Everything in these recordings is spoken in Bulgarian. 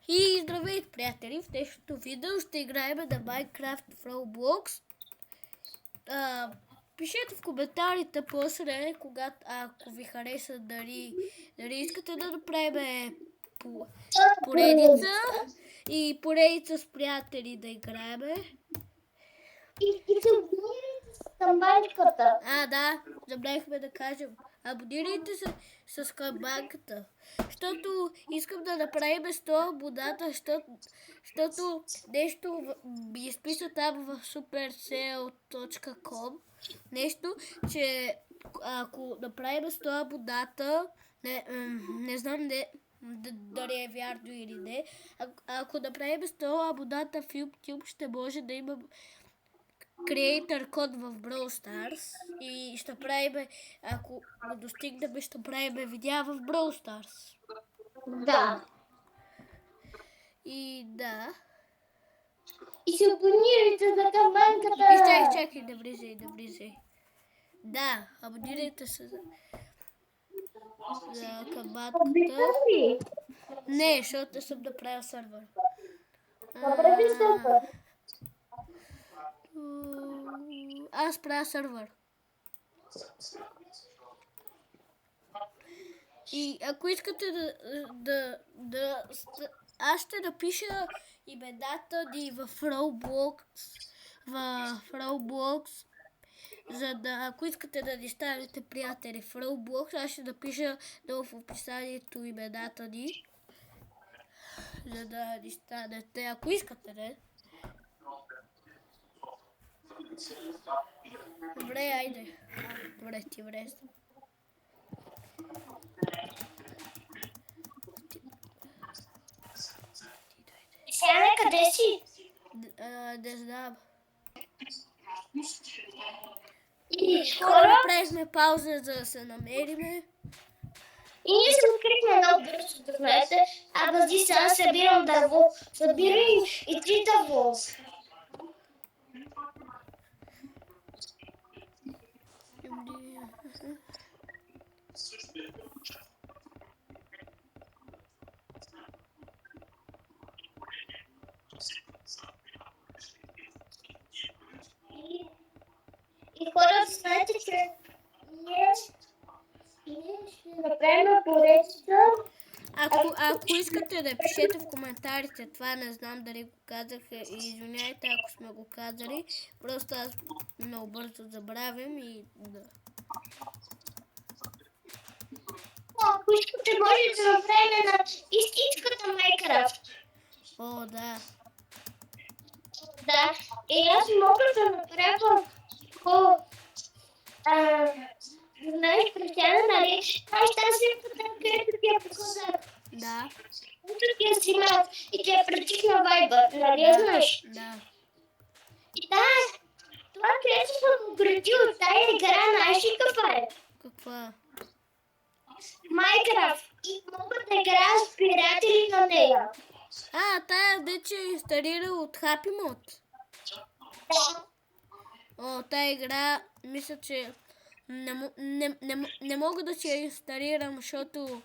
И здравейте, приятели! В днешното видео ще играем на Minecraft в Roblox. Пишете в коментарите после, ако ви хареса, дали искате да направим поредица и поредица с приятели да играем. И се абонирайте с камбанката. Да, забравихме да кажем. Абонирайте се с камбанката. Защото искам да направим 100 абоната, защото нещо ми изписа там в supercell.com. Нещо, че ако направим 100 абоната, не знам дали е вярно или не, ако направим 100 абоната в YouTube, ще може да има Creator код в Brawl Stars и ще правим, ако го достигнем, ще правим видеа в Brawl Stars. Да. И да. И се абонирайте за камбанката. И чакай, да влизай. Да, абонирайте се за камбанката. Обичам. Не, защото съм направил сървър. Направи сървър. Аз правя сървър. И ако искате аз ще напиша имената ни в Roblox, за да, ако искате да ни станете приятели в Roblox, аз ще напиша долу в описанието имената ни, за да ни станете, ако искате, не? Добре, айде. Добре, ти влез. Сега къде си? Не знам. И Хора, направихме пауза, за да се намериме. И ние се открихме много бързо, да знаете. Бази сега събирам дърво. Събирай и 3 дърво. И хора, знаете, че ние ще направим поредица. Ако искате да пишете в коментарите, това не знам дали го казах и извиняйте ако сме го казали, просто аз много бързо забравям и да. Ако искате, може да направим на истинската Minecraft. О, да. Да, и аз мога да направя знаеш, Кристиана, нали? Тази снимката, където ти я показах. Да. Тук ти я снимах и ти я пречих на Viber, нали я знаеш? Да. И това където съм го градил, тая игра, знаеш ли каква е? Каква? Minecraft. И мога да играя с приятели на нея. Тая вече е инсталирал от Happy Mod. Да. Тая игра, мисля, че не мога да си я инсталирам, защото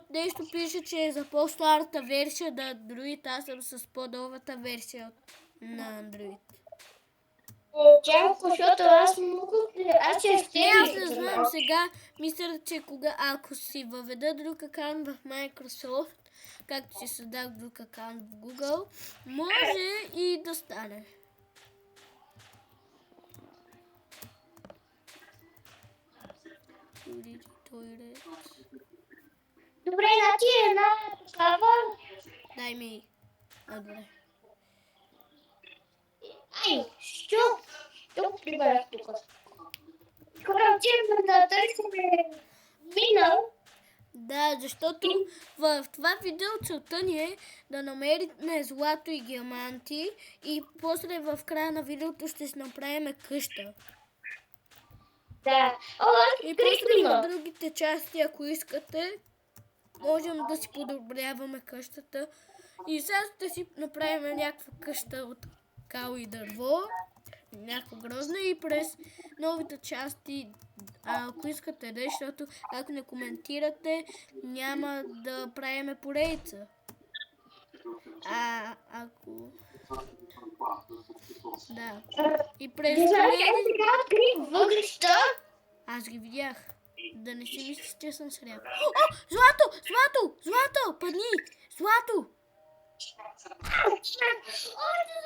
нещо пише, че е за по-старата версия на Android, аз съм с по-новата версия на Android. Чакай, защото аз ще изтегля. Аз не знам сега, мисля, че ако си въведа друг акаунт в Microsoft, както си създах друг акаунт в Google, може и да стане. Добре, на ти една такава. Дай ми. Добре. Ай, що приберах тук? Хора, да търсиме мина. Да, защото в това видео целта ни е да намерим злато и диаманти и после в края на видеото ще си направим къща. Да. И после в другите части, ако искате, можем да си подобряваме къщата. И сега ще си направим някаква къща от кал и дърво, някаква грозна и през новите части ако искате, да, защото ако не коментирате, няма да правиме поредица. Ако... Да. И през Не знам как 1000... сега открих въглища. Аз ги видях. Да не си мислиш, че съм сряд. О, злато! Злато! Злато! Падни! Злато! Още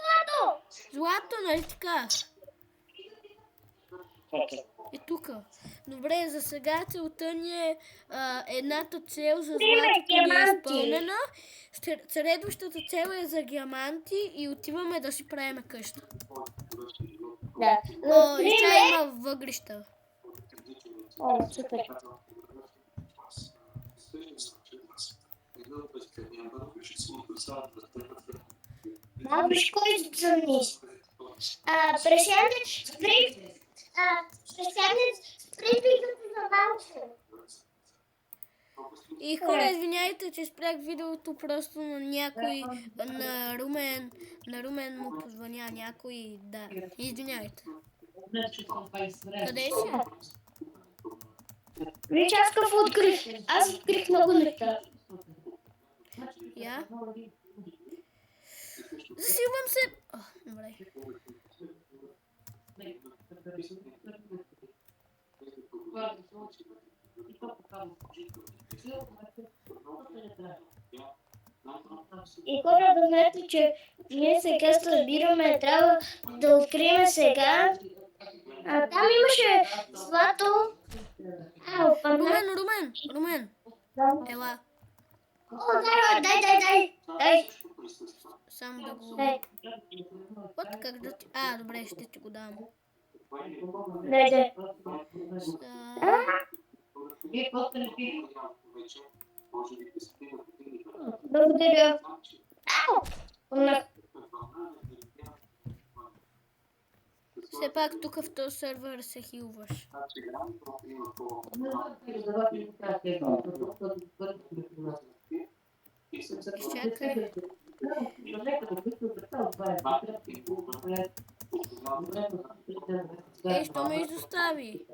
злато! Злато, нали така? Е тука. Добре, за сега целта ни е едната цел за златото ни е диаманти. изпълнена. Следващата цел е за диаманти и отиваме да си правим къща. Да. О, и сега има въглища. О, супер. Да, виж кой съм низ. Пресядне, спри. Пресядне, спри видеото за малко. И хора, извиняйте, че спрях видеото, просто на някой, на Румен му позвъня някой, да, извиняйте. Къде си? Виж, аз какво открих. Аз открих много неща. Я? Засилвам се! О, добре. И хора да знаете, че ние сега събираме, трябва да открием сега. Там имаше злато. Румен! Ела, О, дай. само да го... Дай. Вот как да ти... добре, ще ти го дам. Дай. Благодаря. Все пак тук в този сервер се хилваш. Чакай. Що ме изостави?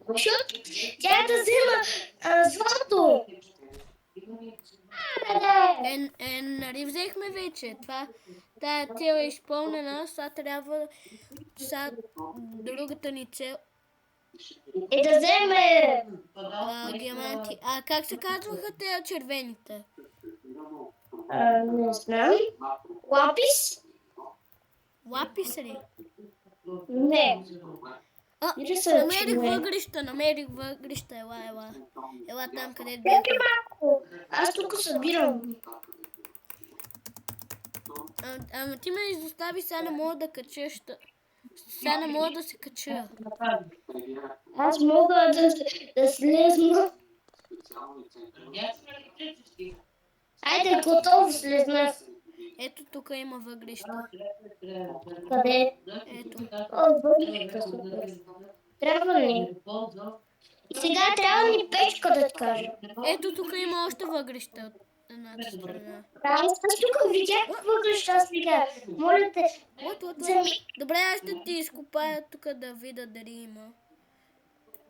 Защото тя да взема злато. Нали взехме вече. Тая цел е изпълнена, сега трябва другата ни цел. Да вземе диаманти. Как се казваха те червените? не знам. Лапис? Лапис ли? Не. Намерих въглища, ела. Ела там, където бях. Аз тук събирам. Ама ти ме изостави, сега не мога да кача. Сега не мога да се кача. Аз мога да слезна. Айде, готов слезна. Ето тук има въглища. Къде? Ето. Въглища, супер. Трябва ли? И сега трябва ни печка да кажа. Ето тук има още въглища от едната страна. Аз тук видях въглища сега. Моля те, вземи. Добре, аз ще ти изкопая тук да видя дали има.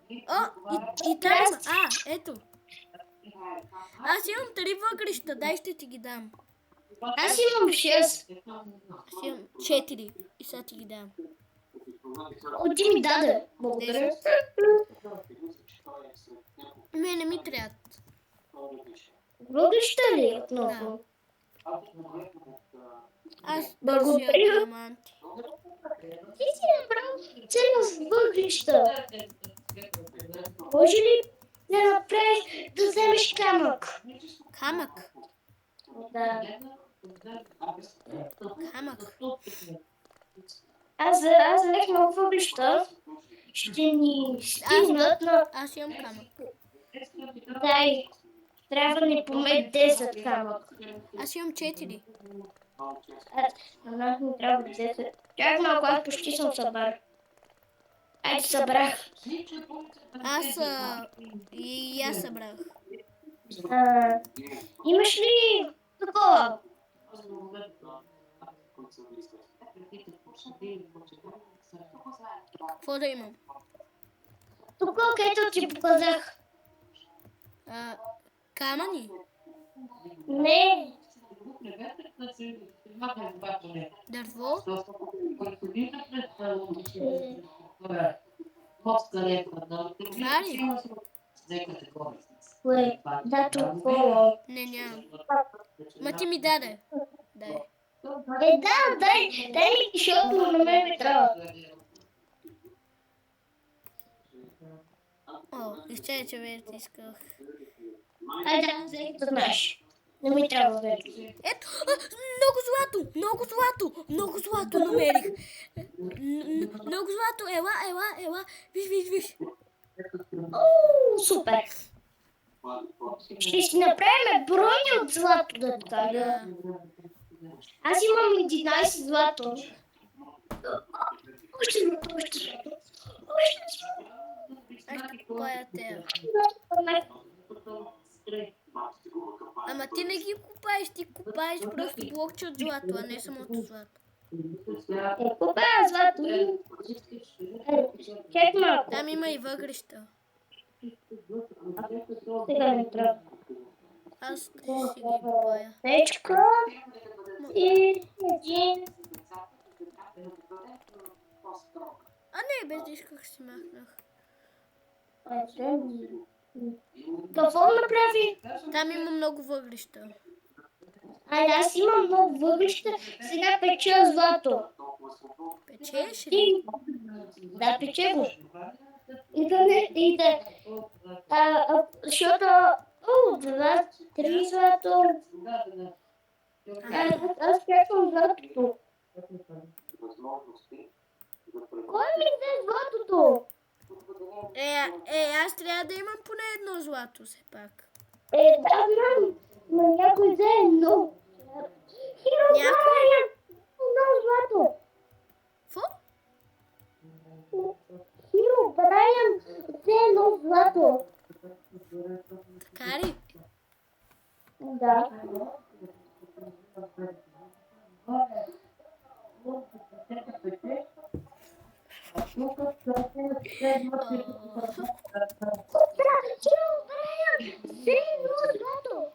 И там има. Ето. Аз имам 3 въглища, дай ще ти ги дам. Аз имам 6. Аз имам 4 и сега ти ги дам. Ти ми даде. Благодаря. Не ми трябва. Въглища ли отново? Аз благодаря. диаманти. Ти си направил цяло въглища. Може ли да направиш да вземеш камък? Камък? Да. Камък. Аз взех много въглища. Ще ни стигнат, но... Аз имам камък. Дай. Трябва да ни помет 10 камък. Аз имам 4. На нас ни трябва 10. Чак малко, аз почти съм събрал. Айде, събрах. И аз събрах. Имаш ли такова? Какво да имам? Тук, където ти показах. Камъни. Не. Дърво. Това ли? Кое? Да, това. Не, нямам. Ма ти ми даде. Дай. Да, дай ми, защото на мен ми трябва. О, изчай, че вече исках. Айде, взех да знаеш. Не ми трябва вече. Ето, много злато, много злато, много злато намерих. Много злато, ела, виж. Супер. Ще си направим брони от злато, да кажа. Аз имам 11 злато. Още злато. Аз ще купая те. Ама ти не ги купаеш, ти купаеш просто блокче от злато, а не самото злато. Купая злато. Чак малко. Там има и въглища. Сега ми трябва. Аз ще си ги купая. Печка и един. А не, без да исках си махнах. Какво направи? Там има много въглища. Айде, аз имам много въглища, сега печа злато. Печеш ли? Ти? Да, пече го. Защото... О, 2-3 злато. Аз чакам златото. Кой ми взе златото? Аз трябва да имам поне едно злато, все пак. Да, знам. Но някой взе едно. Някой? Едно злато. Какво? Хиро Брайан взе едно злато. Така ли? Да. Хиро Брайан взе едно злато.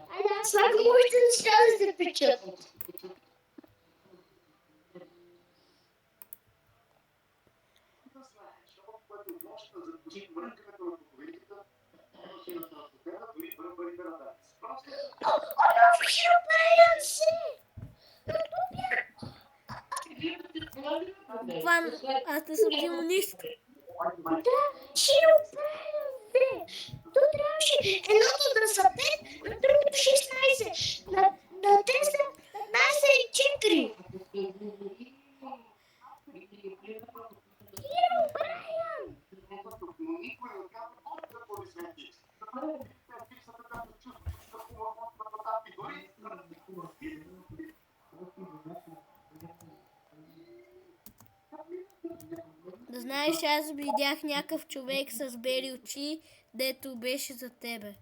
Айде, аз слагам още неща да се печат. Хиро Брайан си! Буквално, аз не съм взимал нищо. Да, Хиро Брайан взе! То трябваше едното да са 5, на другото 16. На те са 15 и 4. Хиро Брайан! Да знаеш, аз видях някакъв човек с бели очи, дето беше за тебе.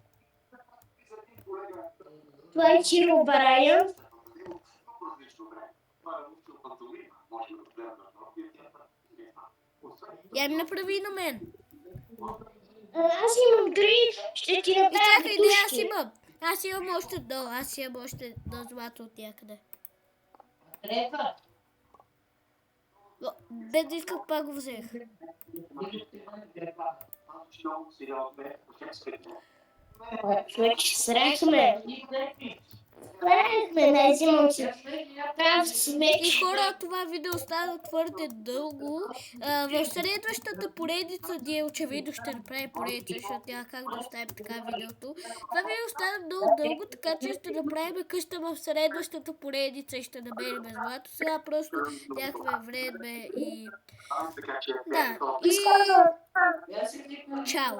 Това е Хиро Брайан. Я ми направи на мен. Аз имам дори, ще ти направя Чакай, не, аз душки. имам. Аз имам още до. Аз имам още до злато от някъде. Без да исках, пак го взех. Човече, срахме. Не взимам си. Прав И смеч. хора, това видео стана твърде дълго. В следващата поредица ние очевидно ще направим поредица, защото няма как да оставим така видеото. Това видео стана много дълго, така че ще направим къща в следващата поредица и ще намерим злато. Сега просто някакво време и... Да, и... Чао!